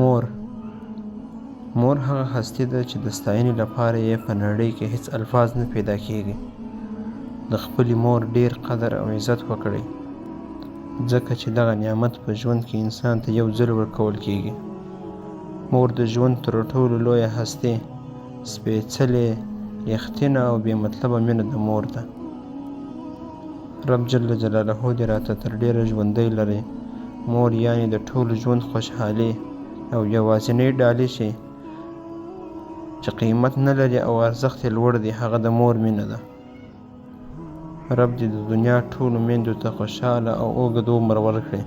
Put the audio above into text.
مور هغه هستي ده چې د ستاینې لپاره یې په نړۍ کې هیڅ الفاظ نه پیدا کیږي. د خپلې مور ډیر قدر او عزت وکړئ، ځکه چې دغه نعمت په ژوند کې انسان ته یو ځل ورکول کیږي. مور د ژوند تر ټولو لویه هستي، سپېڅلې، رښتینه او بې مطلبه مینه د مور ده. رب جل جلاله دې راته تر ډیره ژوندی لري. مور یعنې د ټول ژوند خوشحالي او یوازینۍ ډالۍ شي چې قیمت نه لري او ارزښت یې لوړ دی، هغه د مور مینه ده. رب دې د دنیا ټولو میندو ته خوشحاله او اوږد عمر ورکړي.